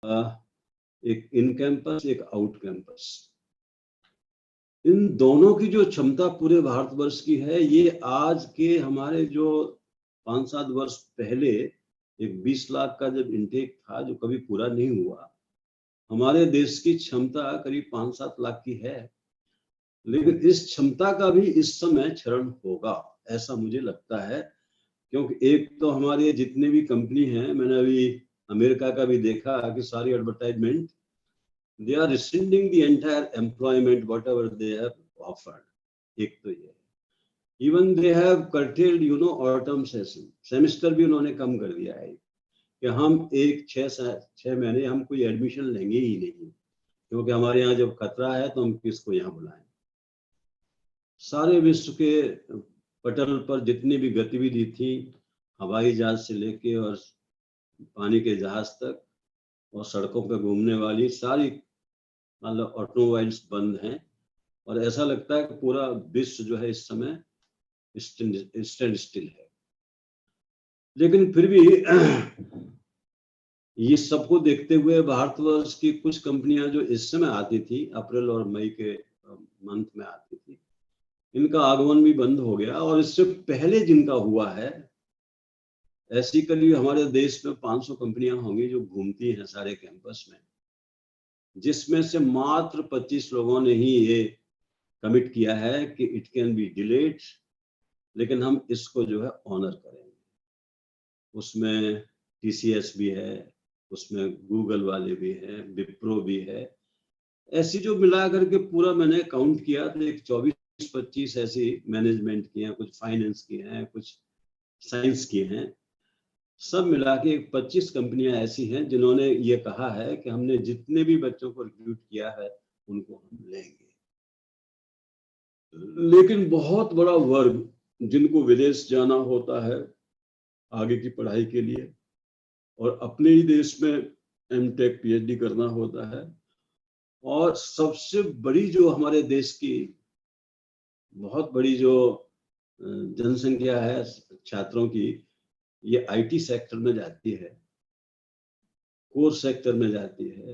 एक in campus, एक out campus. इन दोनों की जो क्षमता पूरे भारतवर्ष की है, ये आज के हमारे जो 5-7 वर्ष पहले एक 20 लाख का जब इनटेक था, जो कभी पूरा नहीं हुआ, हमारे देश की क्षमता करीब 5-7 लाख की है। लेकिन इस क्षमता का भी इस समय क्षरण होगा, ऐसा मुझे लगता है। क्योंकि एक तो हमारे जितने भी कंपनी हैं, मैंने अभी अमेरिका का भी देखा कि सारी advertisement, they are rescinding the entire employment whatever they have offered. एक तो ये, even they have curtailed autumn session, semester भी उन्होंने कम कर दिया है कि हम 6 महीने हम कोई एडमिशन लेंगे ही नहीं, क्योंकि हमारे यहाँ जब खतरा है तो हम किसको यहाँ बुलाएं। सारे विश्व के पटल पर जितनी भी गतिविधि थी, हवाई जहाज से लेके और पानी के जहाज तक और सड़कों पर घूमने वाली सारी मतलब ऑटोमोबाइल्स बंद हैं। और ऐसा लगता है कि पूरा विश्व जो है इस समय स्टैंड स्टिल है। लेकिन फिर भी ये सबको देखते हुए भारतवर्ष की कुछ कंपनियां जो इस समय आती थी, अप्रैल और मई के मंथ में आती थी, इनका आगमन भी बंद हो गया। और इससे पहले जिनका हुआ है, ऐसी करीब हमारे देश में 500 कंपनियां होंगी जो घूमती हैं सारे कैंपस में, जिसमें से मात्र 25 लोगों ने ही ये कमिट किया है कि इट कैन बी डिलेड, लेकिन हम इसको जो है ऑनर करेंगे। उसमें TCS भी है, उसमें गूगल वाले भी हैं, विप्रो भी है। ऐसी जो मिला करके पूरा मैंने काउंट किया तो एक 24-25 ऐसी मैनेजमेंट की हैं, कुछ फाइनेंस की हैं, कुछ साइंस की हैं, सब मिला के 25 कंपनियां ऐसी हैं जिन्होंने ये कहा है कि हमने जितने भी बच्चों को रिक्रूट किया है उनको हम लेंगे। लेकिन बहुत बड़ा वर्ग जिनको विदेश जाना होता है आगे की पढ़ाई के लिए और अपने ही देश में MTech PhD करना होता है, और सबसे बड़ी जो हमारे देश की बहुत बड़ी जो जनसंख्या है छात्रों की, ये IT सेक्टर में जाती है, कोर सेक्टर में जाती है,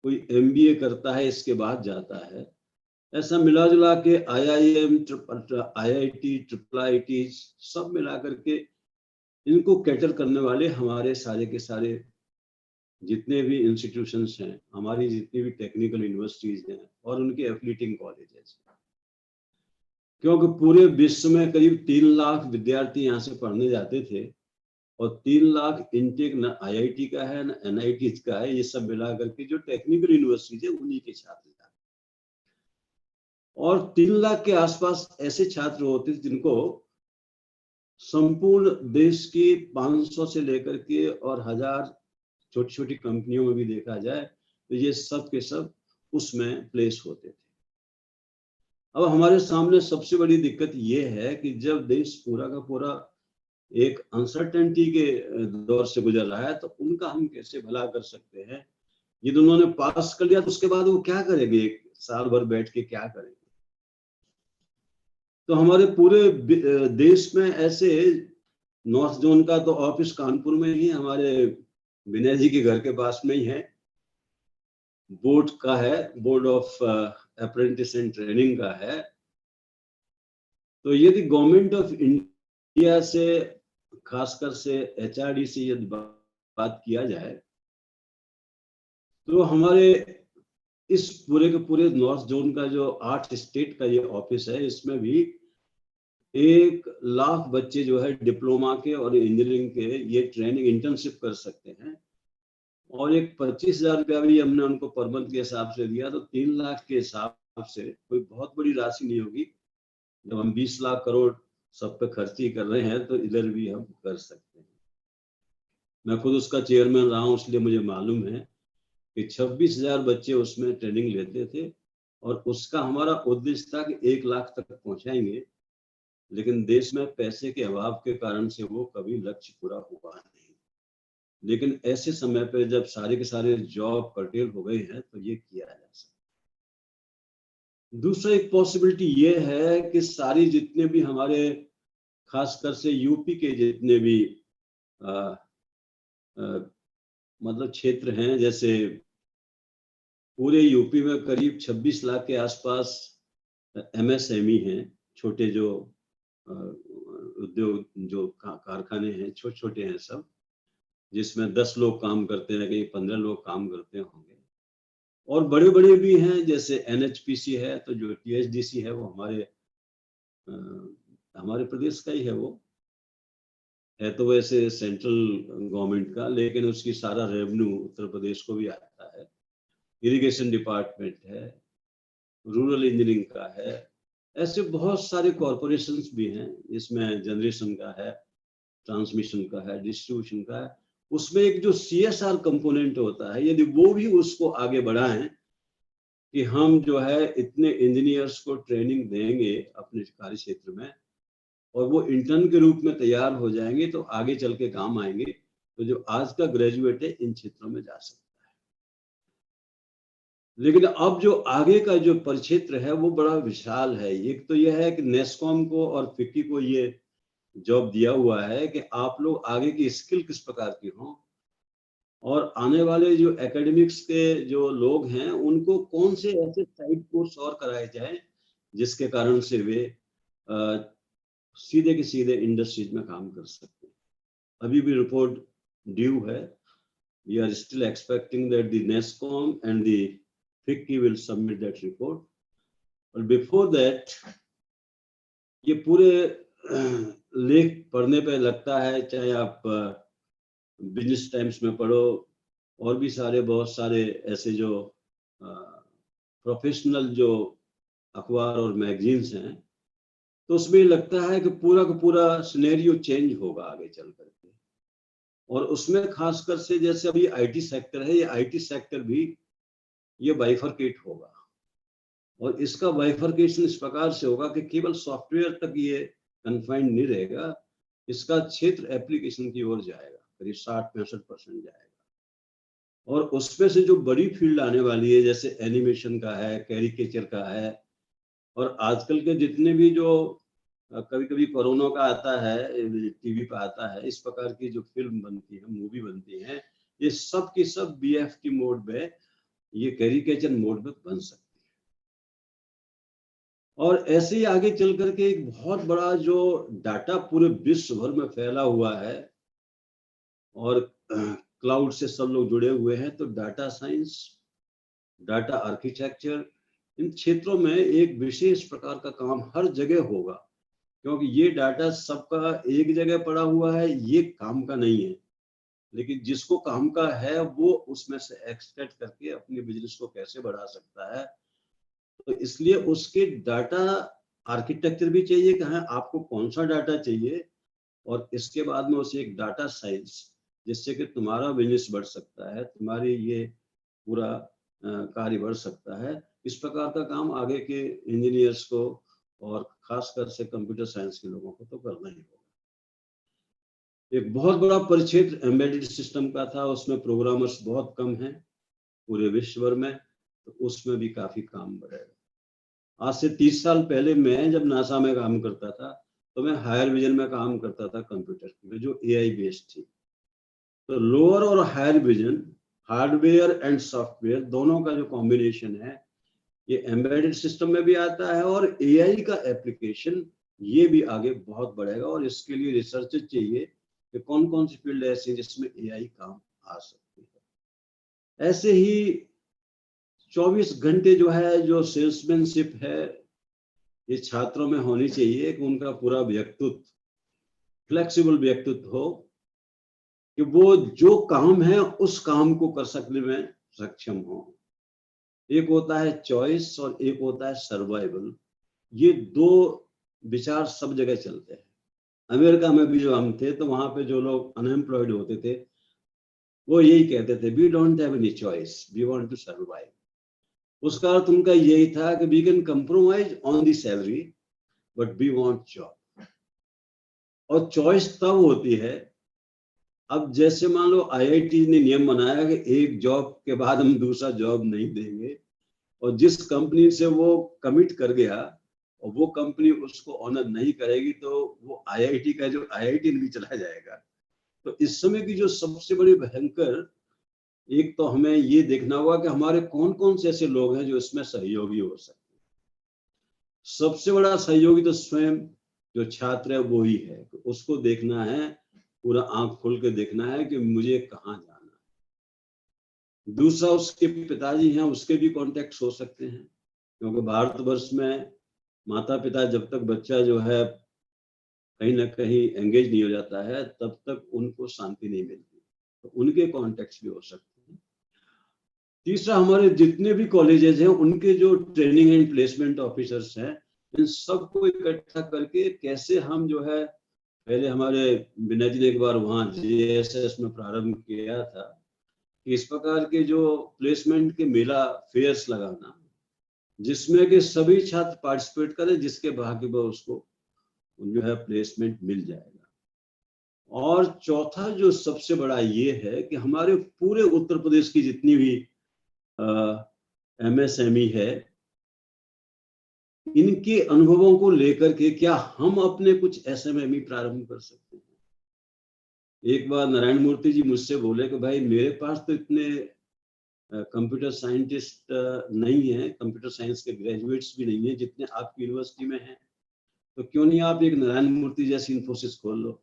कोई MBA करता है इसके बाद जाता है। ऐसा मिला जुला के IIM, IIT, IIT सब मिला करके इनको कैटर करने वाले हमारे सारे के सारे जितने भी इंस्टीट्यूशंस हैं, हमारी जितनी भी टेक्निकल यूनिवर्सिटीज हैं और उनके एफिलिएटिंग कॉलेजेस, क्योंकि पूरे विश्व में करीब 3 लाख विद्यार्थी यहाँ से पढ़ने जाते थे और 3 लाख इनटेक न IIT का है न NIT का है, ये सब मिला करके जो टेक्निकल यूनिवर्सिटीज है उन्हीं के छात्र जाते। और 3 लाख के आसपास ऐसे छात्र होते जिनको संपूर्ण देश की 500 से लेकर के और 1000 छोटी छोटी कंपनियों में भी देखा जाए तो ये सब के सब उसमें प्लेस होते थे। अब हमारे सामने सबसे बड़ी दिक्कत ये है कि जब देश पूरा का पूरा एक अनसर्टेनिटी के दौर से गुजर रहा है तो उनका हम कैसे भला कर सकते हैं। ये दोनों ने पास कर लिया तो उसके बाद वो क्या करेंगे, एक साल भर बैठ के क्या करेंगे। तो हमारे पूरे देश में ऐसे नॉर्थ जोन का तो ऑफिस कानपुर में ही, हमारे विनय जी के घर के पास में ही है, बोर्ड का है, board of apprentice and training का है। तो यदि गवर्नमेंट ऑफ इंडिया से खासकर से HRD से यदि बात किया जाए तो हमारे इस पूरे के पूरे नॉर्थ जोन का जो 8 स्टेट का ये ऑफिस है, इसमें भी 1 लाख बच्चे जो है डिप्लोमा के और इंजीनियरिंग के ये ट्रेनिंग इंटर्नशिप कर सकते हैं। और एक 25,000 रुपया भी हमने उनको पर मंथ के हिसाब से दिया तो 3 लाख के हिसाब से कोई बहुत बड़ी राशि नहीं होगी। जब हम 20 लाख करोड़ सब पे खर्ची कर रहे हैं तो इधर भी हम कर सकते हैं। मैं खुद उसका चेयरमैन रहा हूँ, इसलिए मुझे मालूम है कि 26,000 बच्चे उसमें ट्रेनिंग लेते थे और उसका हमारा उद्देश्य था कि 1 लाख तक पहुंचाएंगे। लेकिन देश में पैसे के अभाव के कारण से वो कभी लक्ष्य पूरा हुआ नहीं। लेकिन ऐसे समय पे जब सारे के सारे जॉब कर्टेल हो गए हैं तो ये किया जा सकता है। दूसरा एक पॉसिबिलिटी ये है कि सारी जितने भी हमारे खासकर से यूपी के जितने भी मतलब क्षेत्र हैं, जैसे पूरे यूपी में करीब 26 लाख के आसपास MSME हैं, छोटे जो उद्योग, जो कारखाने हैं, छोटे छोटे हैं सब, जिसमें 10 लोग काम करते हैं, कहीं 15 लोग काम करते होंगे। और बड़े बड़े भी हैं, जैसे NHPC है, तो जो THDC है वो हमारे प्रदेश का ही है। वो है तो वैसे सेंट्रल गवर्नमेंट का, लेकिन उसकी सारा रेवेन्यू उत्तर प्रदेश को भी आता है। इरिगेशन डिपार्टमेंट है, रूरल इंजीनियरिंग का है, ऐसे बहुत सारे कॉरपोरेशंस भी हैं, इसमें जनरेशन का है, ट्रांसमिशन का है, डिस्ट्रीब्यूशन का है। उसमें एक जो CSR कंपोनेंट होता है, यदि वो भी उसको आगे बढ़ाएं कि हम जो है इतने इंजीनियर्स को ट्रेनिंग देंगे अपने कार्य क्षेत्र में, और वो इंटर्न के रूप में तैयार हो जाएंगे, तो आगे चल के काम आएंगे। तो जो आज का ग्रेजुएट है इन क्षेत्रों में जा सकता है। लेकिन अब जो आगे का जो परिक्षेत्र है वो बड़ा विशाल है। एक तो यह है कि नेस्कॉम को और फिक्की को ये जॉब दिया हुआ है कि आप लोग आगे की स्किल किस प्रकार की हो, और आने वाले जो एकेडमिक्स के जो लोग हैं उनको कौन से ऐसे साइड कोर्स और कराए जाए जिसके कारण से वे सीधे के सीधे इंडस्ट्रीज में काम कर सकते हैं। अभी भी रिपोर्ट ड्यू है। We are still expecting that the NESCOM and the FICCI will submit that report. But before that, ये पूरे लेख पढ़ने पे लगता है, चाहे आप बिजनेस टाइम्स में पढ़ो, और भी सारे बहुत सारे ऐसे जो प्रोफेशनल जो अखबार और मैगजीन्स हैं, तो उसमें लगता है कि पूरा का पूरा सिनेरियो चेंज होगा आगे चल करके। और उसमें खासकर से जैसे अभी IT सेक्टर है, ये IT सेक्टर भी ये बाइफरकेट होगा, और इसका बाइफरकेशन इस प्रकार से होगा कि केवल सॉफ्टवेयर तक ये कन्फाइंड नहीं रहेगा, इसका क्षेत्र एप्लीकेशन की ओर जाएगा, करीब 60-65% जाएगा। और उसमें से जो बड़ी फील्ड आने वाली है, जैसे एनिमेशन का है, कैरिकेचर का है, और आजकल के जितने भी जो कभी कभी कोरोना का आता है, TV पे आता है, इस प्रकार की जो फिल्म बनती है, मूवी बनती है, ये सब की सब BFT मोड में, ये कैरिकेचर मोड में बन सकती है। और ऐसे ही आगे चल करके एक बहुत बड़ा जो डाटा पूरे विश्व भर में फैला हुआ है, और क्लाउड से सब लोग जुड़े हुए हैं, तो डाटा साइंस, डाटा आर्किटेक्चर, इन क्षेत्रों में एक विशेष प्रकार का काम हर जगह होगा, क्योंकि ये डाटा सबका एक जगह पड़ा हुआ है, ये काम का नहीं है। लेकिन जिसको काम का है वो उसमें से एक्सट्रैक्ट करके अपने बिजनेस को कैसे बढ़ा सकता है, तो इसलिए उसके डाटा आर्किटेक्चर भी चाहिए कि हाँ आपको कौन सा डाटा चाहिए, और इसके बाद में उसे एक डाटा साइंस, जिससे कि तुम्हारा बिजनेस बढ़ सकता है, तुम्हारी ये पूरा कार्य बढ़ सकता है। इस प्रकार का काम आगे के इंजीनियर्स को और खासकर से कंप्यूटर साइंस के लोगों को तो करना ही होगा। एक बहुत बड़ा परिक्षेत्र एम्बेडेड सिस्टम का था, उसमें प्रोग्रामर्स बहुत कम हैं पूरे विश्व भर में, तो उसमें भी काफी काम बढ़ेगा। आज से 30 साल पहले मैं जब नासा में काम करता था, तो मैं हायर विजन में काम करता था कंप्यूटर में, जो AI बेस्ड थी। तो लोअर और higher vision, hardware and software दोनों का जो कॉम्बिनेशन है, ये एम्बेडेड सिस्टम में भी आता है, और AI का एप्लीकेशन ये भी आगे बहुत बढ़ेगा। और इसके लिए रिसर्च चाहिए कि कौन कौन सी फील्ड ऐसी है जिसमें AI काम आ सकती है। ऐसे ही 24 घंटे जो है, जो सेल्समैनशिप है, ये छात्रों में होनी चाहिए कि उनका पूरा व्यक्तित्व फ्लेक्सिबल व्यक्तित्व हो, कि वो जो काम है उस काम को कर सकने में सक्षम हो। एक होता है चॉइस और एक होता है सर्वाइवल। ये दो विचार सब जगह चलते हैं। अमेरिका में भी जो हम थे, तो वहां पे जो लोग अनएम्प्लॉयड होते थे, वो यही कहते थे, we don't have any choice, we want to survive. उसका अर्थ उनका यही था कि we can compromise on the salary, but we want job. और चॉइस तब होती है, अब जैसे मान लो IIT ने नियम बनाया कि एक जॉब के बाद हम दूसरा जॉब नहीं देंगे, और जिस कंपनी से वो कमिट कर गया और वो कंपनी उसको ऑनर नहीं करेगी, तो वो IIT का जो IIT भी चला जाएगा। तो इस समय की जो सबसे बड़ी भयंकर एक तो हमें ये देखना होगा कि हमारे कौन कौन से ऐसे लोग हैं जो इसमें सहयोगी हो सकते हैं। सबसे बड़ा सहयोगी तो स्वयं जो छात्र है वो ही है, तो उसको देखना है, पूरा आंख खोल के देखना है कि मुझे कहाँ जाना है। दूसरा, उसके पिताजी हैं, उसके भी कॉन्टेक्ट हो सकते हैं, क्योंकि भारतवर्ष में माता पिता जब तक बच्चा जो है कहीं ना कहीं एंगेज नहीं हो जाता है तब तक उनको शांति नहीं मिलती, तो उनके कॉन्टेक्ट भी हो सकते हैं। तीसरा, हमारे जितने भी कॉलेजेस हैं उनके जो ट्रेनिंग एंड प्लेसमेंट ऑफिसर्स हैं, इन सबको इकट्ठा करके कैसे हम जो है, पहले हमारे विनय जी ने एक बार वहाँ JSS में प्रारंभ किया था कि इस प्रकार के जो प्लेसमेंट के मेला फेयर्स लगाना, जिसमें कि सभी छात्र पार्टिसिपेट करें, जिसके भाग्य में उसको जो है प्लेसमेंट मिल जाएगा। और चौथा जो सबसे बड़ा ये है कि हमारे पूरे उत्तर प्रदेश की जितनी भी MSME है, इनके अनुभवों को लेकर के क्या हम अपने कुछ SMME प्रारंभ कर सकते हैं। एक बार नारायण मूर्ति जी मुझसे बोले कि भाई मेरे पास तो इतने कंप्यूटर साइंटिस्ट नहीं है, कंप्यूटर साइंस के ग्रेजुएट्स भी नहीं है जितने आपकी यूनिवर्सिटी में हैं, तो क्यों नहीं आप एक नारायण मूर्ति जैसी इन्फोसिस खोल लो।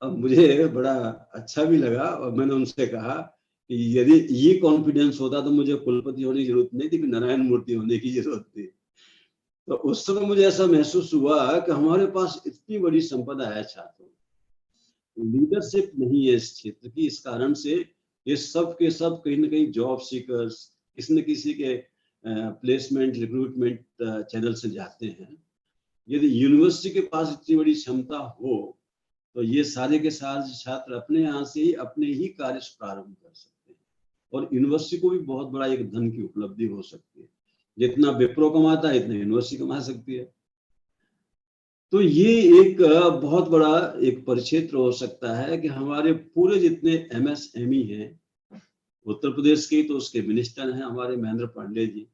अब मुझे बड़ा अच्छा भी लगा और मैंने उनसे कहा कि यदि ये कॉन्फिडेंस होता तो मुझे कुलपति होने की जरूरत नहीं थी, नारायण मूर्ति होने की जरूरत थी। तो उस समय मुझे ऐसा महसूस हुआ कि हमारे पास इतनी बड़ी संपदा है छात्रों, लीडरशिप नहीं है इस क्षेत्र की, इस कारण से ये सब के सब कहीं ना कहीं जॉब सीकर्स किसी न किसी के प्लेसमेंट रिक्रूटमेंट चैनल से जाते हैं। यदि यूनिवर्सिटी के पास इतनी बड़ी क्षमता हो तो ये सारे के सारे छात्र अपने यहाँ से ही अपने ही कार्य प्रारंभ कर सकते हैं, और यूनिवर्सिटी को भी बहुत बड़ा एक धन की उपलब्धि हो सकती है। जितना विप्रो कमाता है इतना यूनिवर्सिटी कमा सकती है। तो ये एक बहुत बड़ा एक परिक्षेत्र हो सकता है कि हमारे पूरे जितने MSME हैं उत्तर प्रदेश के, तो उसके मिनिस्टर हैं हमारे महेंद्र पांडे जी,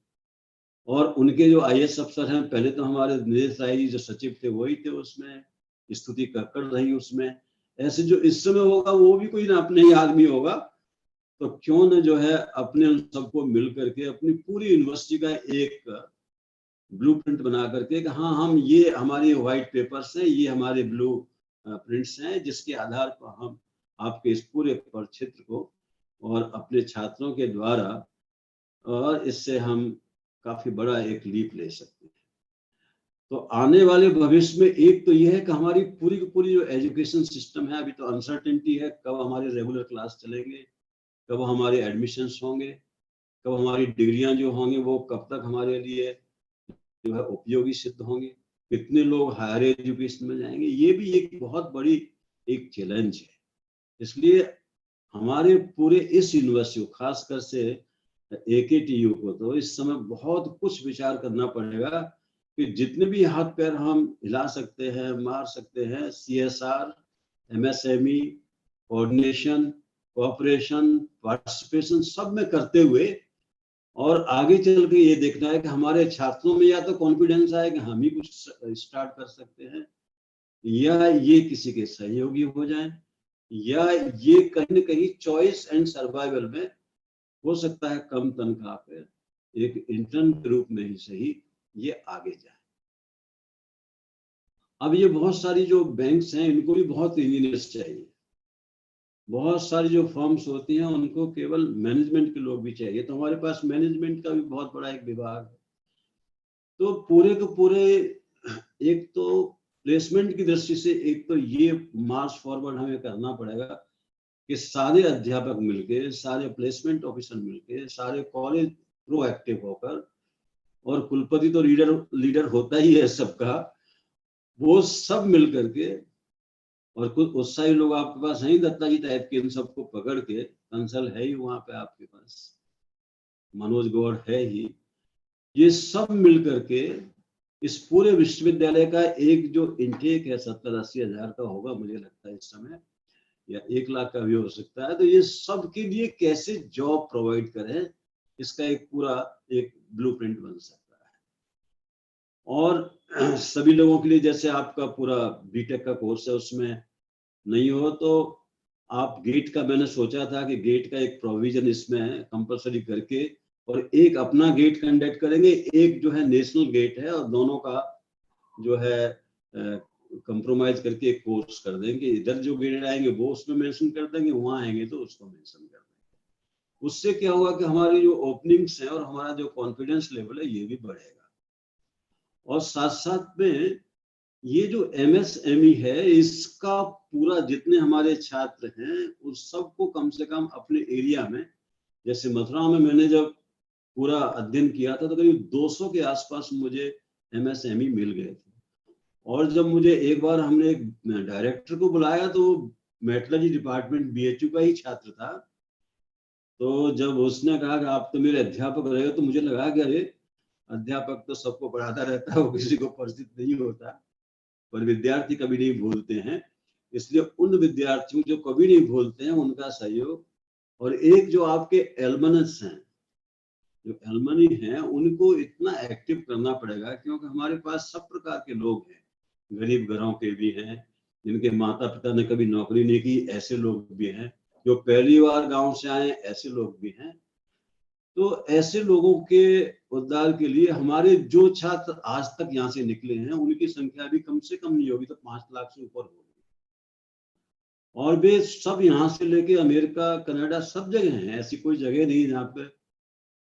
और उनके जो IAS अफसर हैं, पहले तो हमारे नीलेश राय जी जो सचिव थे वही थे उसमें, स्तुति कक्कड़ रही उसमें, ऐसे जो इस समय होगा वो भी कोई ना अपने ही आदमी होगा, तो क्यों न जो है अपने उन सबको मिल करके अपनी पूरी यूनिवर्सिटी का एक ब्लूप्रिंट बना करके कि हाँ हम ये हमारे व्हाइट पेपर्स हैं, ये हमारे ब्लू प्रिंट्स हैं, जिसके आधार पर हम आपके इस पूरे क्षेत्र को और अपने छात्रों के द्वारा, और इससे हम काफी बड़ा एक लीप ले सकते हैं। तो आने वाले भविष्य में एक तो यह है कि हमारी पूरी की पूरी जो एजुकेशन सिस्टम है, अभी तो अनसर्टेनिटी है, कब हमारे रेगुलर क्लास चलेंगे, कब हमारे एडमिशन्स होंगे, कब हमारी डिग्रियां जो होंगी वो कब तक हमारे लिए जो है उपयोगी सिद्ध होंगे, कितने लोग हायर एजुकेशन में जाएंगे, ये भी एक बहुत बड़ी एक चैलेंज है। इसलिए हमारे पूरे इस यूनिवर्सिटी को, खासकर से AKTU को, तो इस समय बहुत कुछ विचार करना पड़ेगा कि जितने भी हाथ पैर हम हिला सकते हैं, मार सकते हैं, CSR, MSME, coordination, cooperation, participation सब में करते हुए, और आगे चल के ये देखना है कि हमारे छात्रों में या तो कॉन्फिडेंस आए कि हम ही कुछ स्टार्ट कर सकते हैं, या ये किसी के सहयोगी हो जाएं, या ये कहीं ना कहीं चॉइस एंड सर्वाइवल में हो सकता है कम तनख्वाह पे एक इंटर्न के रूप में ही सही ये आगे जाए। अब ये बहुत सारी जो बैंक्स हैं इनको भी बहुत इंजीनियर्स चाहिए, बहुत सारी जो फर्म्स होती हैं उनको केवल मैनेजमेंट के लोग भी चाहिए, तो हमारे पास मैनेजमेंट का भी बहुत बड़ा एक विभाग है। तो पूरे के पूरे एक तो प्लेसमेंट की दृष्टि से एक तो ये मार्च फॉरवर्ड हमें करना पड़ेगा कि सारे अध्यापक मिलके, सारे प्लेसमेंट ऑफिसर मिलके, सारे कॉलेज प्रोएक्टिव होकर, और कुलपति तो लीडर होता ही है सबका, वो सब मिल करके, और कुछ उत्साही लोग आपके पास हैं दत्ता जी टाइप के, इन सबको पकड़ के, कंसल है ही वहां पे आपके पास, मनोज गौड़ है ही, ये सब मिल करके इस पूरे विश्वविद्यालय का एक जो इंटेक है 70-80 हजार का होगा मुझे लगता है इस समय, या 1 लाख का भी हो सकता है, तो ये सब के लिए कैसे जॉब प्रोवाइड करें, इसका एक पूरा एक ब्लूप्रिंट बन सकता है। और सभी लोगों के लिए, जैसे आपका पूरा बीटेक का कोर्स है उसमें नहीं हो तो आप गेट का, मैंने सोचा था कि गेट का एक प्रोविजन इसमें कंपलसरी करके, और एक अपना गेट कंडक्ट करेंगे, एक जो है नेशनल गेट है, और दोनों का जो है कंप्रोमाइज करके एक कोर्स कर देंगे। इधर जो गेट आएंगे वो उसमें मेंशन कर देंगे, वहां आएंगे तो उसको मेंशन कर देंगे। उससे क्या होगा कि हमारी जो ओपनिंग्स है और हमारा जो कॉन्फिडेंस लेवल है ये भी बढ़ेगा। और साथ साथ में ये जो MSME है, इसका पूरा जितने हमारे छात्र हैं उस सबको कम से कम अपने एरिया में, जैसे मथुरा में मैंने जब पूरा अध्ययन किया था तो करीब 200 के आसपास मुझे MSME मिल गए थे। और जब मुझे एक बार हमने एक डायरेक्टर को बुलाया तो मेट्रोलॉजी डिपार्टमेंट BHU का ही छात्र था, तो जब उसने कहा कि आप तो मेरे अध्यापक रहेगा, तो मुझे लगा कि अरे अध्यापक तो सबको पढ़ाता रहता है, वो किसी को परिचित नहीं होता, पर विद्यार्थी कभी नहीं भूलते हैं। इसलिए उन विद्यार्थियों जो कभी नहीं भूलते हैं उनका सहयोग, और एक जो आपके एल्मनस हैं, जो एल्मनी हैं, उनको इतना एक्टिव करना पड़ेगा, क्योंकि हमारे पास सब प्रकार के लोग हैं। गरीब घरों के भी हैं, जिनके माता पिता ने कभी नौकरी नहीं की, ऐसे लोग भी हैं, जो पहली बार गांव से आए ऐसे लोग भी हैं। तो ऐसे लोगों के उद्धार के लिए हमारे जो छात्र आज तक यहाँ से निकले हैं उनकी संख्या भी कम से कम नहीं होगी तो 5 लाख से ऊपर होगी। और वे सब यहाँ से लेके अमेरिका, कनाडा, सब जगह हैं। ऐसी कोई जगह नहीं जहाँ पे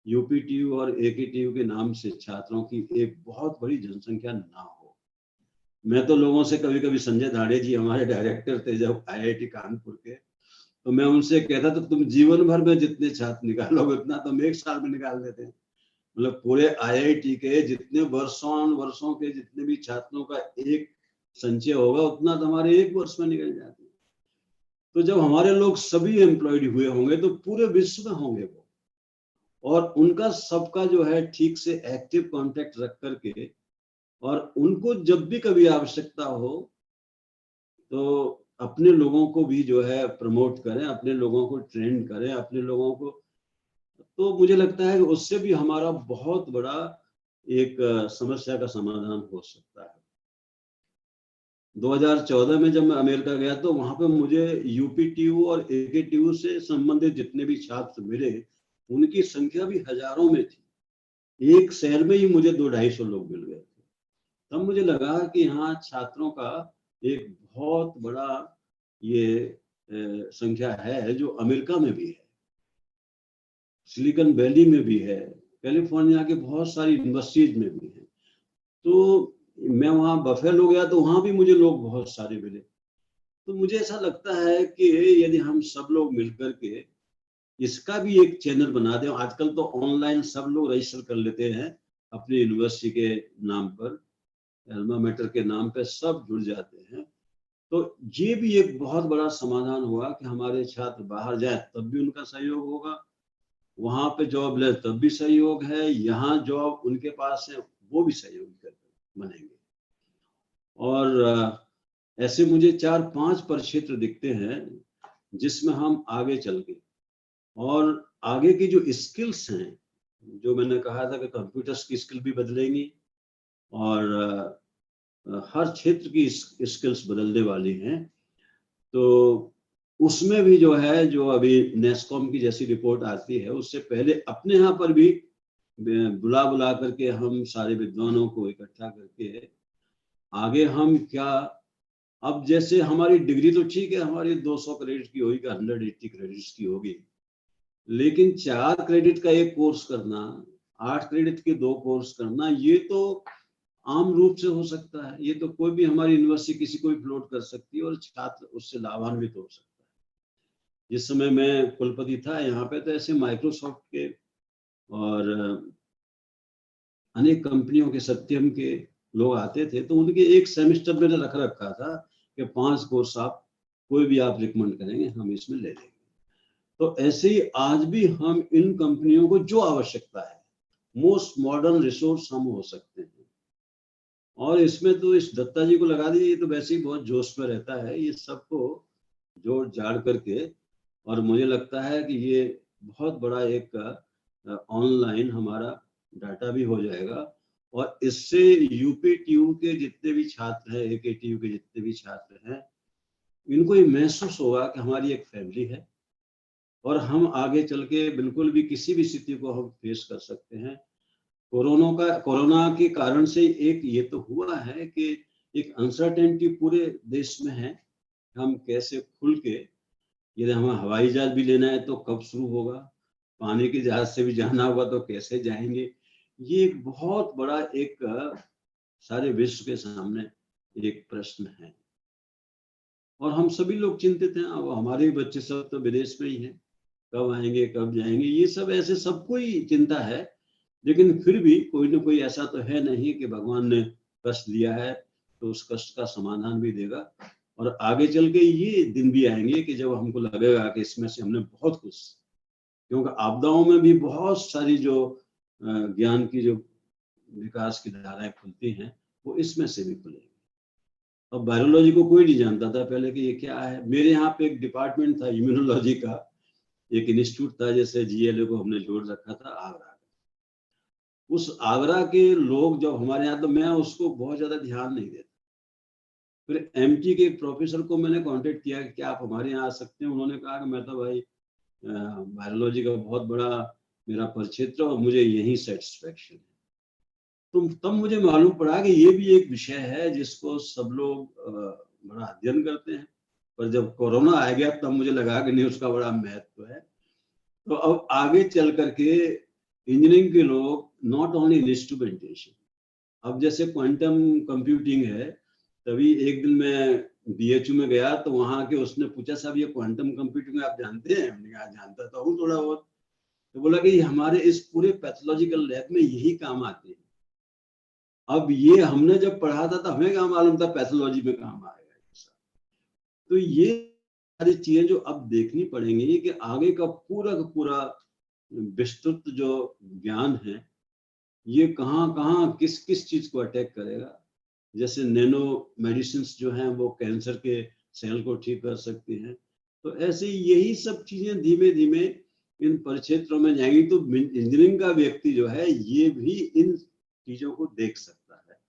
UPTU और AKTU के नाम से छात्रों की एक बहुत बड़ी जनसंख्या ना हो। मैं तो लोगों से कभी कभी, संजय धाड़े जी हमारे डायरेक्टर थे जब IIT कानपुर के, तो मैं उनसे कहता तो तुम जीवन भर में जितने छात्र निकालोगे उतना तुम एक साल में निकाल देते हैं। मतलब पूरे IIT के जितने वर्षों के जितने भी छात्रों का एक संचय होगा उतना तो हमारे एक वर्ष में निकल जाते हैं। तो जब हमारे लोग सभी एम्प्लॉयड हुए होंगे तो पूरे विश्व में होंगे वो, और उनका सबका जो है ठीक से एक्टिव कांटेक्ट रख करके, और उनको जब भी कभी आवश्यकता हो तो अपने लोगों को भी जो है प्रमोट करें, अपने लोगों को ट्रेन करें, अपने लोगों को, तो मुझे लगता है कि उससे भी हमारा बहुत बड़ा एक समस्या का समाधान हो सकता है। 2014 में जब मैं अमेरिका गया तो वहां पे मुझे UPTU और AKTU से संबंधित जितने भी छात्र मिले उनकी संख्या भी हजारों में थी। एक शहर में ही मुझे 200-250 लोग मिल गए थे। तब मुझे लगा कि यहाँ छात्रों का एक बहुत बड़ा ये संख्या है, जो अमेरिका में भी है, सिलिकॉन वैली में भी है, कैलिफोर्निया के बहुत सारी यूनिवर्सिटीज में भी है। तो मैं वहाँ बफेलो गया तो वहाँ भी मुझे लोग बहुत सारे मिले। तो मुझे ऐसा लगता है कि यदि हम सब लोग मिलकर के इसका भी एक चैनल बना दें, आजकल तो ऑनलाइन सब लोग रजिस्टर कर लेते हैं अपनी यूनिवर्सिटी के नाम पर, अल्मा मैटर के नाम पे सब जुड़ जाते हैं, तो ये भी एक बहुत बड़ा समाधान हुआ कि हमारे छात्र बाहर जाए तब भी उनका सहयोग होगा, वहां पे जॉब ले तब भी सहयोग है, यहाँ जॉब उनके पास है वो भी सहयोग बनेंगे। और ऐसे मुझे 4-5 परिक्षेत्र दिखते हैं जिसमें हम आगे चल के, और आगे की जो स्किल्स हैं, जो मैंने कहा था कि कंप्यूटर्स की स्किल भी बदलेंगी और हर क्षेत्र की स्किल्स बदलने वाली हैं, तो उसमें भी जो है, जो अभी नेस्कॉम की जैसी रिपोर्ट आती है उससे पहले अपने यहाँ पर भी बुला करके हम सारे विद्वानों को इकट्ठा करके आगे हम क्या, अब जैसे हमारी डिग्री तो ठीक है, हमारी 200 क्रेडिट की होगी, 180 क्रेडिट्स की होगी, लेकिन 4 क्रेडिट का एक कोर्स करना, 8 क्रेडिट के 2 कोर्स करना, ये तो आम रूप से हो सकता है। ये तो कोई भी हमारी यूनिवर्सिटी किसी को भी फ्लोट कर सकती है और छात्र उससे लाभान्वित हो सकता है। जिस समय मैं कुलपति था यहाँ पे तो ऐसे माइक्रोसॉफ्ट के और अनेक कंपनियों के, सत्यम के लोग आते थे, तो उनके एक सेमेस्टर मैंने रख रखा था कि 5 कोर्स आप कोई भी आप रिकमेंड करेंगे हम इसमें ले लेंगे। तो ऐसे ही आज भी हम इन कंपनियों को जो आवश्यकता है, मोस्ट मॉडर्न रिसोर्स हम हो सकते हैं। और इसमें तो इस दत्ता जी को लगा दीजिए, तो वैसे ही बहुत जोश में रहता है, ये सबको जोड़ जाड़ करके, और मुझे लगता है कि ये बहुत बड़ा एक ऑनलाइन हमारा डाटा भी हो जाएगा, और इससे UPTU के जितने भी छात्र हैं, AKTU के जितने भी छात्र हैं, इनको ये महसूस होगा कि हमारी एक फैमिली है और हम आगे चल के बिल्कुल भी किसी भी स्थिति को हम फेस कर सकते हैं। कोरोना के कारण से एक ये तो हुआ है कि एक अनसर्टेनिटी पूरे देश में है, हम कैसे खुल के, यदि हमें हवाई जहाज भी लेना है तो कब शुरू होगा, पानी के जहाज से भी जाना होगा तो कैसे जाएंगे। ये एक बहुत बड़ा एक सारे विश्व के सामने एक प्रश्न है और हम सभी लोग चिंतित हैं। अब हमारे बच्चे सब तो विदेश में ही हैं, कब आएंगे कब जाएंगे, ये सब ऐसे सबको ही चिंता है। लेकिन फिर भी कोई ना कोई ऐसा तो है नहीं कि भगवान ने कष्ट दिया है तो उस कष्ट का समाधान भी देगा और आगे चल के ये दिन भी आएंगे कि जब हमको लगेगा कि इसमें से हमने बहुत कुछ, क्योंकि आपदाओं में भी बहुत सारी जो ज्ञान की जो विकास की धाराएं खुलती हैं वो इसमें से भी खुलेगी। अब बायोलॉजी को कोई नहीं जानता था पहले कि ये क्या है। मेरे यहाँ पे एक डिपार्टमेंट था इम्यूनोलॉजी का, एक इंस्टीट्यूट था, जैसे जीएलए को हमने जोड़ रखा था आगरा। उस आगरा के लोग जब हमारे यहाँ, तो मैं उसको बहुत ज्यादा ध्यान नहीं देता। फिर एमटी के एक प्रोफेसर को मैंने कांटेक्ट किया कि क्या आप हमारे यहाँ आ सकते हैं। उन्होंने कहा कि मैं तो भाई बायोलॉजी का बहुत बड़ा मेरा परिक्षेत्र और मुझे यही सेटिस्फेक्शन है। तो तब मुझे मालूम पड़ा कि ये भी एक विषय है जिसको सब लोग बड़ा अध्ययन करते हैं, पर जब कोरोना आ गया तब मुझे लगा कि नहीं, उसका बड़ा महत्व है। तो अब आगे चल करके इंजीनियरिंग के लोग नॉट ओनली इंस्ट्रूमेंटेशन, अब जैसे क्वांटम कंप्यूटिंग है, तभी एक दिन मैं बीएचयू में गया तो वहां के उसने पूछा, साहब ये क्वांटम कंप्यूटिंग आप जानते हैं? हमने कहा जानता तो हूँ थोड़ा बहुत। तो बोला कि हमारे इस पूरे पैथोलॉजिकल लैब में यही काम आते हैं। अब ये हमने जब पढ़ा था तो हमें क्या मालूम था पैथोलॉजी में काम आएगा। तो ये सारी चीजें जो अब देखनी पड़ेंगी कि आगे का पूरा विस्तृत जो ज्ञान है ये कहाँ कहाँ किस किस चीज को अटैक करेगा। जैसे नैनो मेडिसिन जो हैं वो कैंसर के सेल को ठीक कर सकती हैं। तो ऐसे यही सब चीजें धीमे धीमे इन परिक्षेत्रों में जाएंगी। तो इंजीनियरिंग का व्यक्ति जो है ये भी इन चीजों को देख सकता है।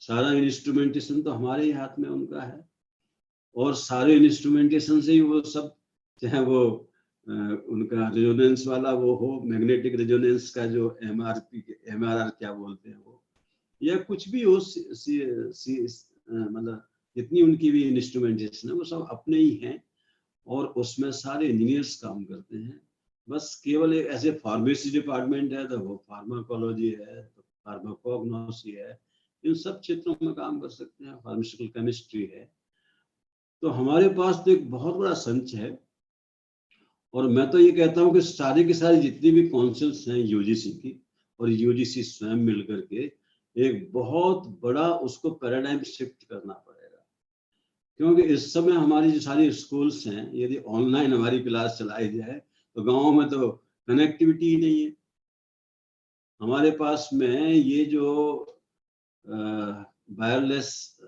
सारा इंस्ट्रूमेंटेशन तो हमारे ही हाथ में उनका है और सारे इंस्ट्रूमेंटेशन से ही वो सब, चाहे वो उनका रेजोनेंस वाला वो हो, मैग्नेटिक रेजोनेंस का जो एमआरआर क्या बोलते हैं वो, या कुछ भी हो, मतलब जितनी उनकी भी इंस्ट्रूमेंटेशन है वो सब अपने ही हैं और उसमें सारे इंजीनियर्स काम करते हैं। बस केवल एक ऐसे फार्मेसी डिपार्टमेंट है तो वो फार्माकोलॉजी है, तो फार्माकोग्नोसी है, इन सब क्षेत्रों में काम कर सकते हैं। फार्मास्यूटिकल केमिस्ट्री है। तो हमारे पास तो एक बहुत बड़ा संच है और मैं तो ये कहता हूँ कि सारी की सारी जितनी भी काउंसिल्स हैं यूजीसी की और यूजीसी स्वयं मिलकर के एक बहुत बड़ा उसको पैराडाइम शिफ्ट करना पड़ेगा। क्योंकि इस समय हमारी जो सारी स्कूल्स हैं, यदि ऑनलाइन हमारी क्लास चलाई जाए तो गाँव में तो कनेक्टिविटी ही नहीं है। हमारे पास में ये जो वायरलेस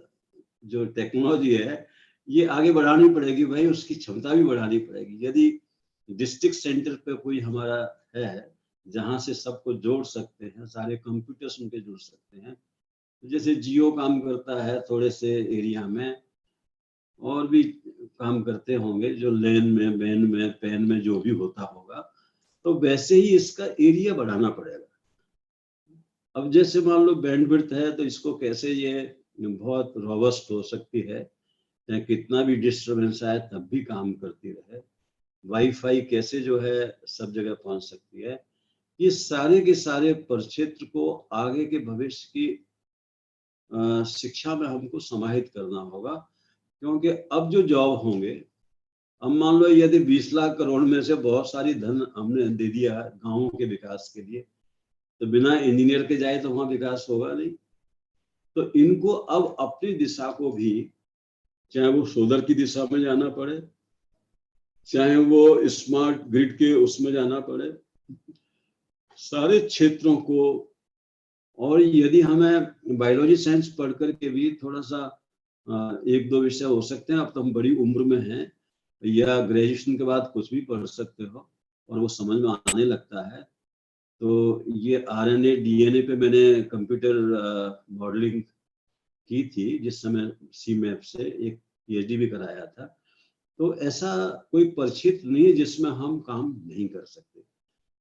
जो टेक्नोलॉजी है ये आगे बढ़ानी पड़ेगी भाई, उसकी क्षमता भी बढ़ानी पड़ेगी। यदि डिस्ट्रिक्ट सेंटर पे कोई हमारा है जहां से सबको जोड़ सकते हैं, सारे कंप्यूटर्स उनके जुड़ सकते हैं, जैसे जियो काम करता है थोड़े से एरिया में, और भी काम करते होंगे जो लेन में, बैन में, पैन में जो भी होता होगा, तो वैसे ही इसका एरिया बढ़ाना पड़ेगा। अब जैसे मान लो बैंडविड्थ है तो इसको कैसे ये बहुत रोबस्ट हो सकती है, चाहे कितना भी डिस्टरबेंस आए तब भी काम करती रहे। वाईफाई कैसे जो है सब जगह पहुंच सकती है। ये सारे के सारे परिक्षेत्र को आगे के भविष्य की शिक्षा में हमको समाहित करना होगा। क्योंकि अब जो जॉब होंगे, अब मान लो यदि 20 लाख करोड़ में से बहुत सारी धन हमने दे दिया गांवों के विकास के लिए, तो बिना इंजीनियर के जाए तो वहां विकास होगा नहीं। तो इनको अब अपनी दिशा को भी, चाहे वो सोलर की दिशा में जाना पड़े, चाहे वो स्मार्ट ग्रिड के उसमें जाना पड़े, सारे क्षेत्रों को। और यदि हमें बायोलॉजी साइंस पढ़ करके भी थोड़ा सा एक दो विषय हो सकते हैं, अब तो हम बड़ी उम्र में हैं, या ग्रेजुएशन के बाद कुछ भी पढ़ सकते हो और वो समझ में आने लगता है। तो ये आरएनए डीएनए पे मैंने कंप्यूटर मॉडलिंग की थी जिस समय सीमैप से, एक PhD भी कराया था। तो ऐसा कोई परिक्षेत्र नहीं है जिसमें हम काम नहीं कर सकते।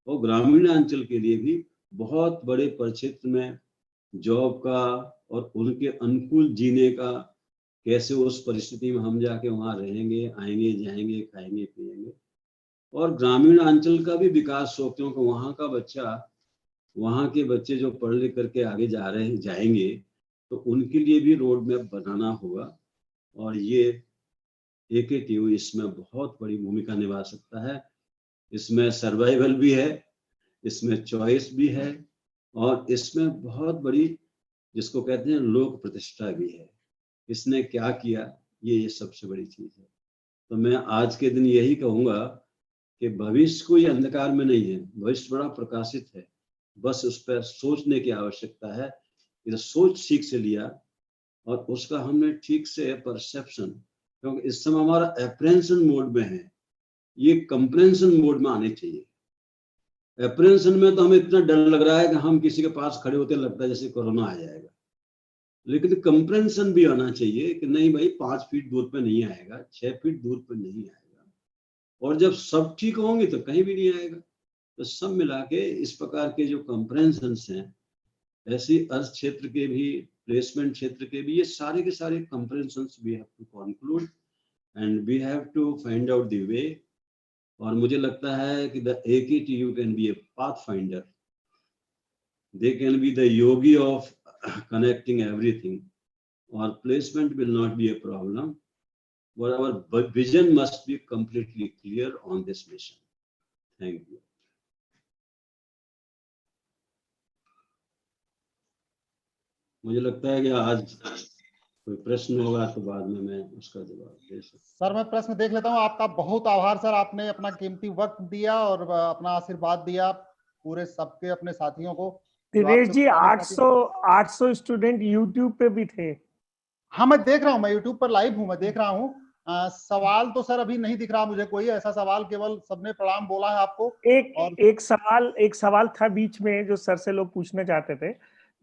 और ग्रामीण अंचल के लिए भी बहुत बड़े परिक्षेत्र में जॉब का और उनके अनुकूल जीने का, कैसे उस परिस्थिति में हम जाके वहाँ रहेंगे, आएंगे, जाएंगे, खाएंगे, पिएंगे। और ग्रामीण अंचल का भी विकास हो, क्योंकि वहाँ के बच्चे जो पढ़ लिख करके आगे जाएंगे, तो उनके लिए भी रोड मैप बनाना होगा। और ये AKTU इसमें बहुत बड़ी भूमिका निभा सकता है। इसमें सर्वाइवल भी है, इसमें चॉइस भी है, और इसमें बहुत बड़ी, जिसको कहते हैं, लोक प्रतिष्ठा भी है। इसने क्या किया, ये सबसे बड़ी चीज है। तो मैं आज के दिन यही कहूंगा कि भविष्य कोई अंधकार में नहीं है, भविष्य बड़ा प्रकाशित है। बस उस पर सोचने की आवश्यकता है। इधर सोच ठीक से लिया और उसका हमने ठीक से परसेप्शन, क्योंकि इस समय हमारा एप्रेंशन मोड में है, ये कंप्रेंशन मोड में आने चाहिए। एप्रेंशन में तो हमें इतना डर लग रहा है कि हम किसी के पास खड़े होते लगता है जैसे कोरोना आ जाएगा, लेकिन कंप्रेंशन भी आना चाहिए कि नहीं भाई, 5 फीट दूर पे नहीं आएगा, 6 फीट दूर पे नहीं आएगा। और जब सब ठीक होंगे तो कहीं भी नहीं आएगा। तो सब मिला के इस प्रकार के जो कंप्रेंशन हैं, ऐसी अर्थ क्षेत्र के भी, प्लेसमेंट क्षेत्र के भी, ये सारे के सारे comprehension we have to conclude and we have to find out the way. और मुझे लगता है कि the AKTU can be a pathfinder, they can be the yogi of connecting everything, or placement will not be a problem, but our vision must be completely clear on this mission. Thank you. मुझे लगता है कि आज कोई प्रश्न होगा तो बाद में मैं उसका जवाब दे सकता। सर मैं प्रश्न देख लेता हूँ। आपका बहुत आभार सर, आपने अपना कीमती वक्त दिया और अपना आशीर्वाद दिया पूरे सबके अपने साथियों को। दिनेश जी 800 स्टूडेंट यूट्यूब पे भी थे। हाँ मैं देख रहा हूँ, मैं यूट्यूब पर लाइव हूँ, मैं देख रहा हूँ। सवाल तो सर अभी नहीं दिख रहा मुझे कोई ऐसा सवाल, केवल सबने प्रणाम बोला है आपको। एक सवाल था बीच में जो सर से लोग पूछना चाहते थे,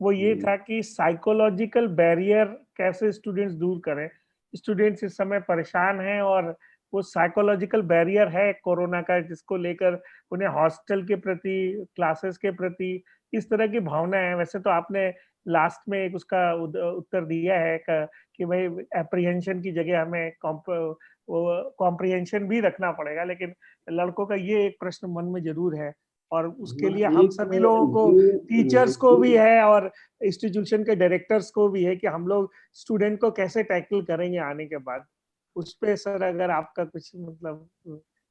वो ये था कि साइकोलॉजिकल बैरियर कैसे स्टूडेंट्स दूर करें। स्टूडेंट्स इस समय परेशान हैं और वो साइकोलॉजिकल बैरियर है कोरोना का, जिसको लेकर उन्हें हॉस्टल के प्रति, क्लासेस के प्रति इस तरह की भावना है। वैसे तो आपने लास्ट में एक उसका उत्तर दिया है कि भाई एप्रीहेंशन की जगह हमें कॉम्प्रिहेंशन भी रखना पड़ेगा, लेकिन लड़कों का ये एक प्रश्न मन में जरूर है और उसके लिए हम सभी लोगों को, टीचर्स को भी है और इंस्टीट्यूशन के डायरेक्टर्स को भी है कि हम लोग स्टूडेंट को कैसे टैकल करेंगे आने के बाद। उस पे सर अगर आपका कुछ मतलब।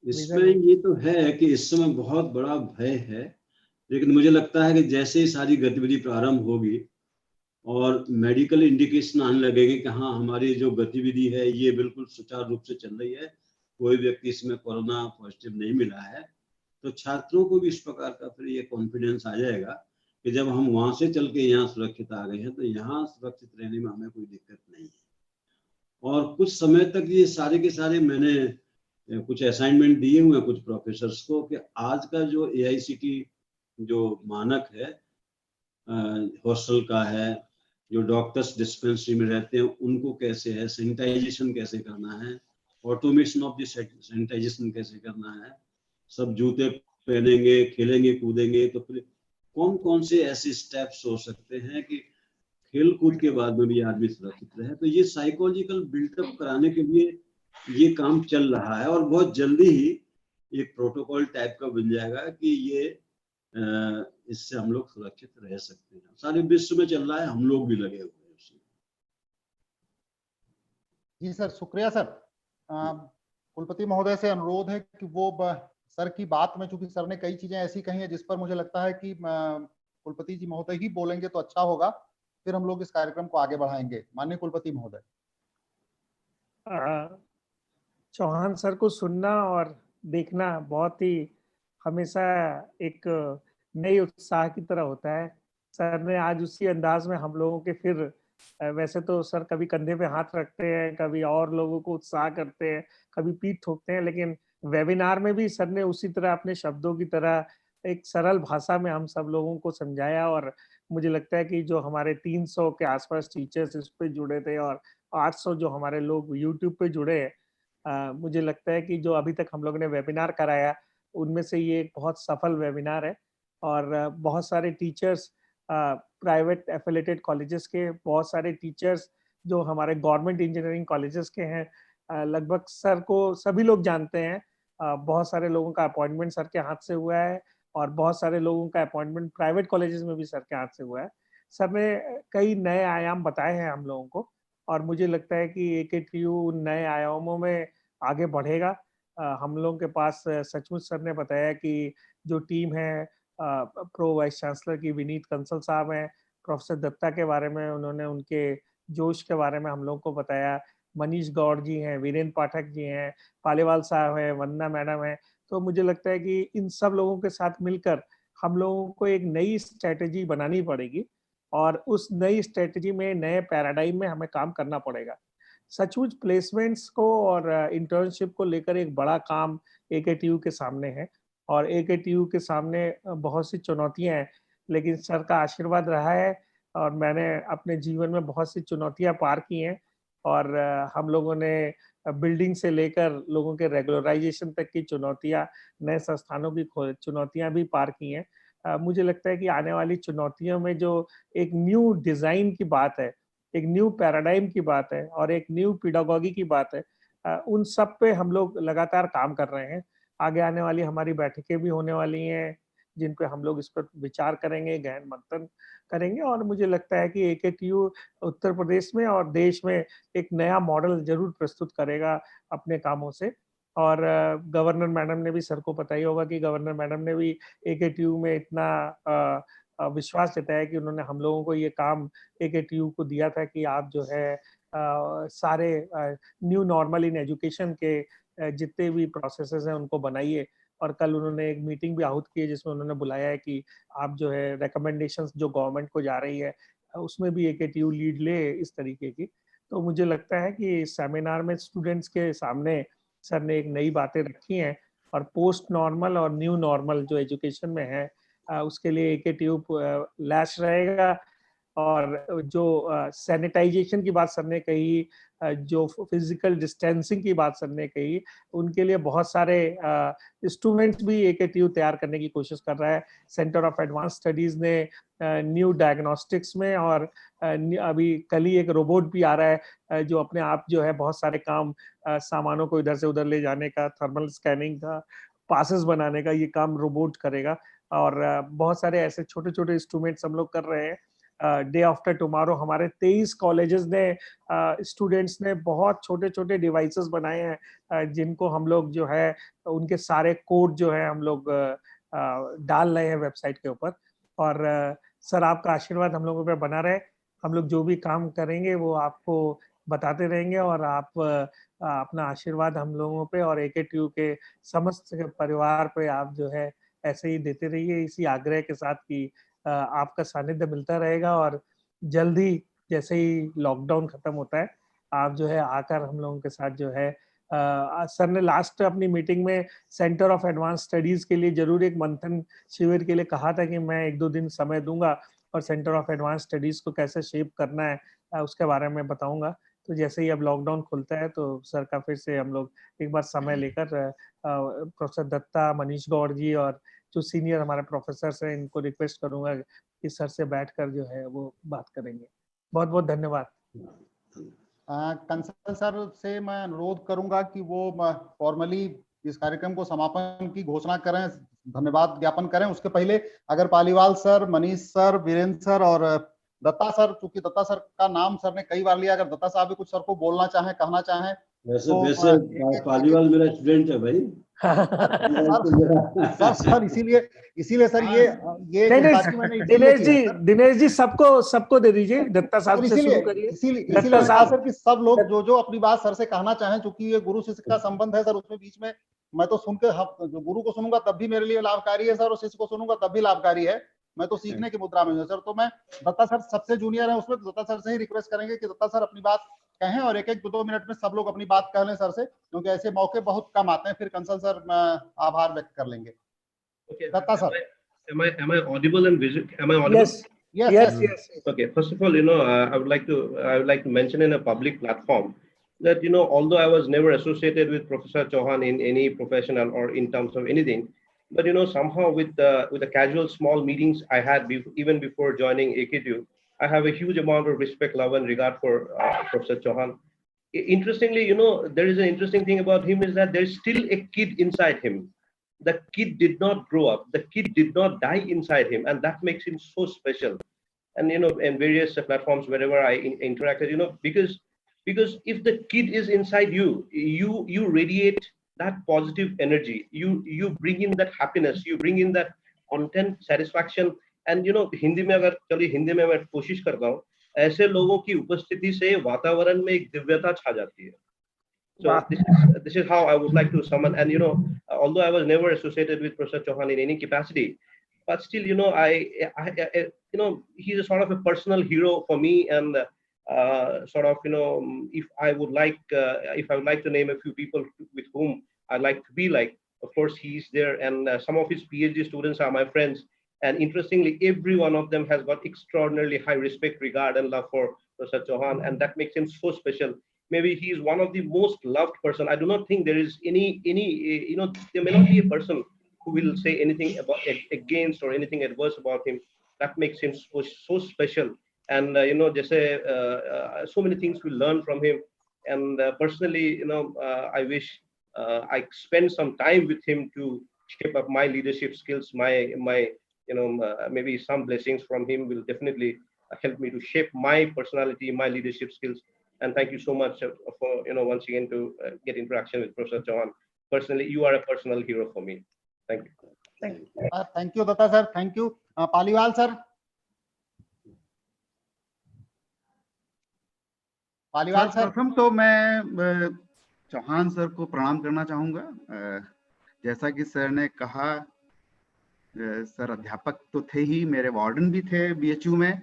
इसमें ये तो है कि इस समय बहुत बड़ा भय है, लेकिन मुझे लगता है कि जैसे ही सारी गतिविधि प्रारंभ होगी और मेडिकल इंडिकेशन आने लगेंगे कि हाँ हमारी जो गतिविधि है ये बिल्कुल सुचारू रूप से चल रही है, कोई व्यक्ति इसमें कोरोना पॉजिटिव नहीं मिला है, तो छात्रों को भी इस प्रकार का फिर ये कॉन्फिडेंस आ जाएगा कि जब हम वहां से चल के यहाँ सुरक्षित आ गए हैं तो यहाँ सुरक्षित रहने में हमें कोई दिक्कत नहीं है। और कुछ समय तक ये सारे के सारे मैंने कुछ असाइनमेंट दिए हुए हैं कुछ प्रोफेसर्स को कि आज का जो AICT जो मानक है हॉस्टल का है, जो डॉक्टर्स डिस्पेंसरी में रहते हैं उनको कैसे है, सैनिटाइजेशन कैसे करना है, ऑटोमेशन ऑफ द सैनिटाइजेशन कैसे करना है, सब जूते पहनेंगे, खेलेंगे कूदेंगे, तो फिर कौन कौन से ऐसे स्टेप्स हो सकते हैं कि खेल कूद के बाद में भी आदमी सुरक्षित रहे। तो ये साइकोलॉजिकल बिल्टअप कराने के लिए ये काम चल रहा है और बहुत जल्दी ही एक प्रोटोकॉल टाइप का बन जाएगा कि ये इससे हम लोग सुरक्षित रह सकते हैं। सारे विश्व में चल रहा है, हम लोग भी लगे हुए हैं उसमें। जी सर, शुक्रिया सर। कुलपति महोदय से अनुरोध है कि वो सर की बात में, चूंकि सर ने कई चीजें ऐसी कही हैं जिस पर मुझे लगता है कि कुलपति जी महोदय ही बोलेंगे तो अच्छा होगा, फिर हम लोग इस कार्यक्रम को आगे बढ़ाएंगे। माननीय कुलपति महोदय। चौहान सर को सुनना और देखना बहुत ही हमेशा एक नई उत्साह की तरह होता है। सर ने आज उसी अंदाज में हम लोगों के फिर, वैसे तो सर कभी कंधे पे हाथ रखते हैं, कभी और लोगों को उत्साह करते हैं, कभी पीठ ठोकते हैं, लेकिन वेबिनार में भी सर ने उसी तरह अपने शब्दों की तरह एक सरल भाषा में हम सब लोगों को समझाया। और मुझे लगता है कि जो हमारे 300 के आसपास टीचर्स इस पे जुड़े थे और 800 जो हमारे लोग यूट्यूब पे जुड़े हैं, मुझे लगता है कि जो अभी तक हम लोगों ने वेबिनार कराया उनमें से ये एक बहुत सफल वेबिनार है। और बहुत सारे टीचर्स, प्राइवेट एफिलिएटेड कॉलेजेस के बहुत सारे टीचर्स जो हमारे गवर्नमेंट इंजीनियरिंग कॉलेजेस के हैं, लगभग सर को सभी लोग जानते हैं। बहुत सारे लोगों का अपॉइंटमेंट सर के हाथ से हुआ है और बहुत सारे लोगों का अपॉइंटमेंट प्राइवेट कॉलेजेस में भी सर के हाथ से हुआ है। सर ने कई नए आयाम बताए हैं हम लोगों को और मुझे लगता है कि AKTU उन नए आयामों में आगे बढ़ेगा। हम लोगों के पास सचमुच सर ने बताया कि जो टीम है, प्रो वाइस चांसलर की विनीत कंसल साहब हैं, प्रोफेसर दत्ता के बारे में उन्होंने उनके जोश के बारे में हम लोगों को बताया, मनीष गौड़ जी हैं, वीरेंद्र पाठक जी हैं, पालीवाल साहब हैं, वंदना मैडम हैं। तो मुझे लगता है कि इन सब लोगों के साथ मिलकर हम लोगों को एक नई स्ट्रैटेजी बनानी पड़ेगी और उस नई स्ट्रैटेजी में, नए पैराडाइम में हमें काम करना पड़ेगा। सचमुच प्लेसमेंट्स को और इंटर्नशिप को लेकर एक बड़ा काम AKTU के सामने है और AKTU के सामने बहुत सी चुनौतियां हैं, लेकिन सर का आशीर्वाद रहा है और मैंने अपने जीवन में बहुत सी चुनौतियां पार की हैं और हम लोगों ने बिल्डिंग से लेकर लोगों के रेगुलराइजेशन तक की चुनौतियां, नए संस्थानों की चुनौतियां भी पार की हैं। मुझे लगता है कि आने वाली चुनौतियों में जो एक न्यू डिजाइन की बात है, एक न्यू पैराडाइम की बात है और एक न्यू पेडागॉजी की बात है, उन सब पे हम लोग लगातार काम कर रहे हैं। आगे आने वाली हमारी बैठकें भी होने वाली हैं जिन पे हम लोग इस पर विचार करेंगे, गहन मंथन करेंगे और मुझे लगता है कि AKTU उत्तर प्रदेश में और देश में एक नया मॉडल जरूर प्रस्तुत करेगा अपने कामों से। और गवर्नर मैडम ने भी, सर को पता ही होगा कि गवर्नर मैडम ने भी AKTU में इतना विश्वास जताया कि उन्होंने हम लोगों को ये काम AKTU को दिया था कि आप जो है सारे न्यू नॉर्मल इन एजुकेशन के जितने भी प्रोसेसेस हैं उनको बनाइए। और कल उन्होंने एक मीटिंग भी आहूत की है जिसमें उन्होंने बुलाया है कि आप जो है रिकमेंडेशंस जो गवर्नमेंट को जा रही है उसमें भी AKTU लीड ले इस तरीके की। तो मुझे लगता है कि सेमिनार में स्टूडेंट्स के सामने सर ने एक नई बातें रखी हैं और पोस्ट नॉर्मल और न्यू नॉर्मल जो एजुकेशन में है उसके लिए AKTU लैस रहेगा। और जो सैनिटाइजेशन की बात सर ने कही, जो फिजिकल डिस्टेंसिंग की बात सर ने कही, उनके लिए बहुत सारे इंस्ट्रूमेंट्स भी AKTU तैयार करने की कोशिश कर रहा है। सेंटर ऑफ एडवांस स्टडीज ने न्यू डायग्नोस्टिक्स में और अभी कल ही एक रोबोट भी आ रहा है जो अपने आप जो है बहुत सारे काम, सामानों को इधर से उधर ले जाने का, थर्मल स्कैनिंग का, पासेस बनाने का, ये काम रोबोट करेगा। और बहुत सारे ऐसे छोटे छोटे इंस्ट्रूमेंट्स हम लोग कर रहे हैं। डे आफ्टर टुमारो हमारे 23 कॉलेजेस ने, स्टूडेंट्स ने बहुत छोटे छोटे डिवाइसेस बनाए हैं जिनको हम लोग जो है उनके सारे कोड जो है हम लोग डाल रहे हैं वेबसाइट के ऊपर। और सर आपका आशीर्वाद हम लोगों पे बना रहे। हम लोग जो भी काम करेंगे वो आपको बताते रहेंगे और आप अपना आशीर्वाद हम लोगों पे और AKTU के समस्त परिवार पे आप जो है ऐसे ही देते रहिए, इसी आग्रह के साथ कि आपका सानिध्य मिलता रहेगा। और जल्द ही जैसे ही लॉकडाउन खत्म होता है आप जो है आकर हम लोगों के साथ जो है सर ने लास्ट अपनी मीटिंग में सेंटर ऑफ एडवांस स्टडीज के लिए जरूर एक मंथन शिविर के लिए कहा था कि मैं 1-2 दिन समय दूंगा और सेंटर ऑफ एडवांस स्टडीज को कैसे शेप करना है उसके बारे में बताऊंगा। तो जैसे ही अब लॉकडाउन खुलता है तो सर का फिर से हम लोग एक बार समय लेकर प्रोफेसर दत्ता, मनीष गौड़ जी और जो सीनियर हमारे प्रोफेसर हैं इनको रिक्वेस्ट करूंगा कि सर से बैठकर जो है वो बात करेंगे। बहुत बहुत धन्यवाद। कंसल सर से मैं अनुरोध करूंगा कि वो फॉर्मली इस कार्यक्रम को समापन की घोषणा करें, धन्यवाद ज्ञापन करें। उसके पहले अगर Paliwal sir, Manish sir, Virendra sir और दत्ता सर, चूंकि दत्ता सर का नाम सर ने कई बार लिया, अगर दत्ता साहब भी कुछ सर को बोलना चाहें, कहना चाहें। वैसे पालीवाल मेरा स्टूडेंट है भाई। सर इसीलिए सर दिनेश जी सबको दे दीजिए, दत्ता साहब से शुरू करिए। इसीलिए सर कि सब लोग जो अपनी बात सर से कहना चाहें, चूंकि ये गुरु शिष्य का संबंध है सर, उसमें बीच में मैं तो सुन के जो गुरु को सुनूंगा तब भी मेरे लिए लाभकारी है सर, और शिष्य को सुनूंगा तब भी लाभकारी है। मैं तो सीखने की मुद्रा में हूँ सर। तो मैं दत्ता सर सबसे जूनियर है उसमें, तो दत्ता सर से ही रिक्वेस्ट करेंगे कि दत्ता सर अपनी बात कहें और 1-2 मिनट में सब लोग अपनी बात कह लें सर से, क्योंकि ऐसे मौके बहुत कम आते हैं। फिर कंसल सर आभार व्यक्त कर लेंगे। Datta sir, am I audible and visual? Am I audible? Yes, Yes. Okay, first of all, I would like to mention in a public platform that, although I was never associated with Professor Chauhan in any professional or in terms of anything, but somehow with the casual small meetings I had even before joining AKTU, I have a huge amount of respect, love, and regard for Professor Chauhan. Interestingly, there is an interesting thing about him is that there's still a kid inside him. The kid did not grow up. The kid did not die inside him, and that makes him so special. And in various platforms wherever I interacted, because if the kid is inside you, you radiate that positive energy. You bring in that happiness. You bring in that content, satisfaction. And Hindi में अगर चलिए हिंदी में मैं कोशिश करता हूँ, ऐसे लोगों की उपस्थिति से वातावरण में एक दिव्यता छा जाती है. So this is how I would like to summon. And although I was never associated with Professor Chauhan in any capacity, but still, he's a sort of a personal hero for me. And sort of, if I would like to name a few people with whom I like to be like, of course, he's there. And some of his PhD students are my friends. And interestingly, every one of them has got extraordinarily high respect, regard, and love for Professor Chauhan, and that makes him so special. Maybe he is one of the most loved person. I do not think there is any there may not be a person who will say anything about against or anything adverse about him. That makes him so special. And so many things we learn from him. And personally, I wish I spend some time with him to shape up my leadership skills. My maybe some blessings from him will definitely help me to shape my personality, my leadership skills. And thank you so much for once again to get interaction with Professor Chauhan. Personally, you are a personal hero for me. Thank you. Thank you, Datta sir. Thank you, Paliwal sir. Paliwal sir, प्रथम तो मैं Chauhan sir को प्रणाम करना चाहूंगा. जैसा कि sir ने कहा, सर अध्यापक तो थे ही, मेरे वार्डन भी थे बीएचयू में,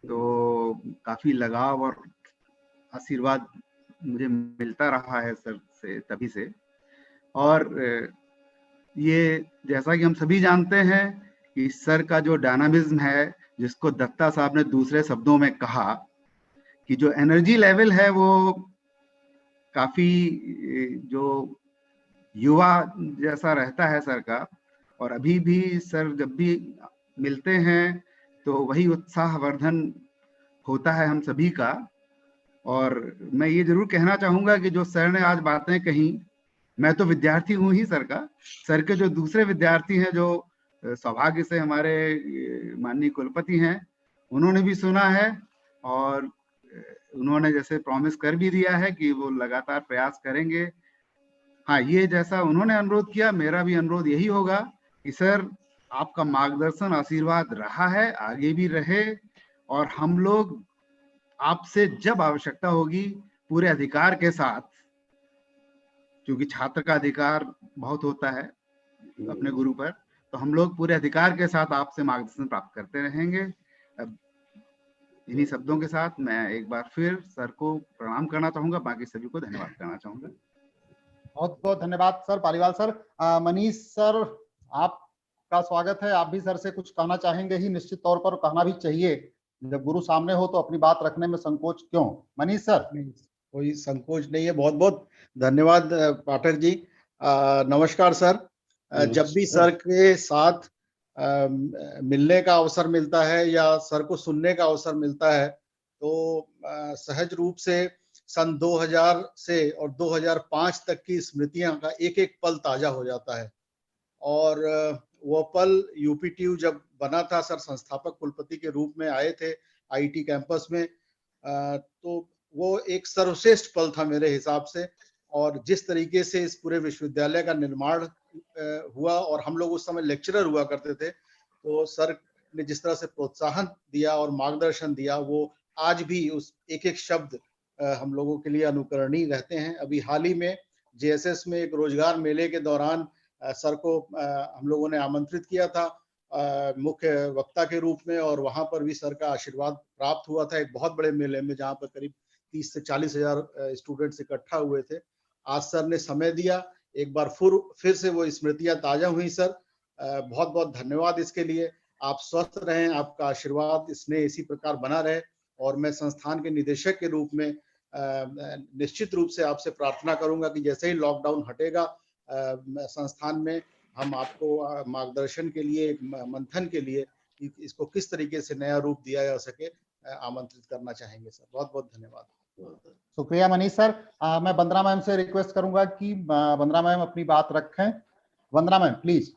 तो काफी लगाव और आशीर्वाद मुझे मिलता रहा है सर से तभी से. और ये जैसा कि हम सभी जानते हैं कि सर का जो डायनामिज्म है, जिसको दत्ता साहब ने दूसरे शब्दों में कहा कि जो एनर्जी लेवल है वो काफी जो युवा जैसा रहता है सर का. और अभी भी सर जब भी मिलते हैं तो वही उत्साहवर्धन होता है हम सभी का. और मैं ये जरूर कहना चाहूंगा कि जो सर ने आज बातें कही, मैं तो विद्यार्थी हूँ ही सर का. सर के जो दूसरे विद्यार्थी हैं, जो सौभाग्य से हमारे माननीय कुलपति हैं, उन्होंने भी सुना है और उन्होंने जैसे प्रॉमिस कर भी दिया है कि वो लगातार प्रयास करेंगे. हाँ, ये जैसा उन्होंने अनुरोध किया, मेरा भी अनुरोध यही होगा कि सर आपका मार्गदर्शन, आशीर्वाद रहा है, आगे भी रहे. और हम लोग आपसे जब आवश्यकता होगी पूरे अधिकार के साथ, क्योंकि छात्र का अधिकार बहुत होता है अपने गुरु पर, तो हम लोग पूरे अधिकार के साथ आपसे मार्गदर्शन प्राप्त करते रहेंगे. इन्हीं शब्दों के साथ मैं एक बार फिर सर को प्रणाम करना चाहूंगा, बाकी सभी को धन्यवाद करना चाहूंगा. बहुत बहुत धन्यवाद sir. Paliwal sir, Manish sir, आपका स्वागत है. आप भी सर से कुछ कहना चाहेंगे ही, निश्चित तौर पर कहना भी चाहिए. जब गुरु सामने हो तो अपनी बात रखने में संकोच क्यों? मनीष सर. कोई संकोच नहीं है. बहुत बहुत धन्यवाद पाठक जी. नमस्कार सर. जब भी सर के साथ मिलने का अवसर मिलता है या सर को सुनने का अवसर मिलता है, तो सहज रूप से सन 2000 से और 2005 तक की स्मृतियां का एक एक पल ताजा हो जाता है. और वो पल यूपीटीयू जब बना था, सर संस्थापक कुलपति के रूप में आए थे आईटी कैंपस में, तो वो एक सर्वश्रेष्ठ पल था मेरे हिसाब से. और जिस तरीके से इस पूरे विश्वविद्यालय का निर्माण हुआ, और हम लोग उस समय लेक्चरर हुआ करते थे, तो सर ने जिस तरह से प्रोत्साहन दिया और मार्गदर्शन दिया, वो आज भी उस एक एक शब्द हम लोगों के लिए अनुकरणीय रहते हैं. अभी हाल ही में जेएसएस में एक रोजगार मेले के दौरान सर को हम लोगों ने आमंत्रित किया था मुख्य वक्ता के रूप में, और वहां पर भी सर का आशीर्वाद प्राप्त हुआ था, एक बहुत बड़े मेले में जहां पर करीब 30 से 40 हजार स्टूडेंट्स इकट्ठा हुए थे. आज सर ने समय दिया, एक बार फिर से वो स्मृतियां ताजा हुई. सर बहुत बहुत धन्यवाद इसके लिए. आप स्वस्थ रहें, आपका आशीर्वाद स्नेह इसी प्रकार बना रहे। और मैं संस्थान के निदेशक के रूप में निश्चित रूप से आपसे प्रार्थना करूंगा कि जैसे ही लॉकडाउन हटेगा संस्थान में हम आपको मार्गदर्शन के लिए, मंथन के लिए इसको किस तरीके से नया रूप दिया जा सके आमंत्रित करना चाहेंगे सर। बहुत बहुत धन्यवाद। शुक्रिया मनीष सर। मैं वंदना मैम से रिक्वेस्ट करूंगा कि वंदना मैम अपनी बात रखें। वंदना मैम प्लीज।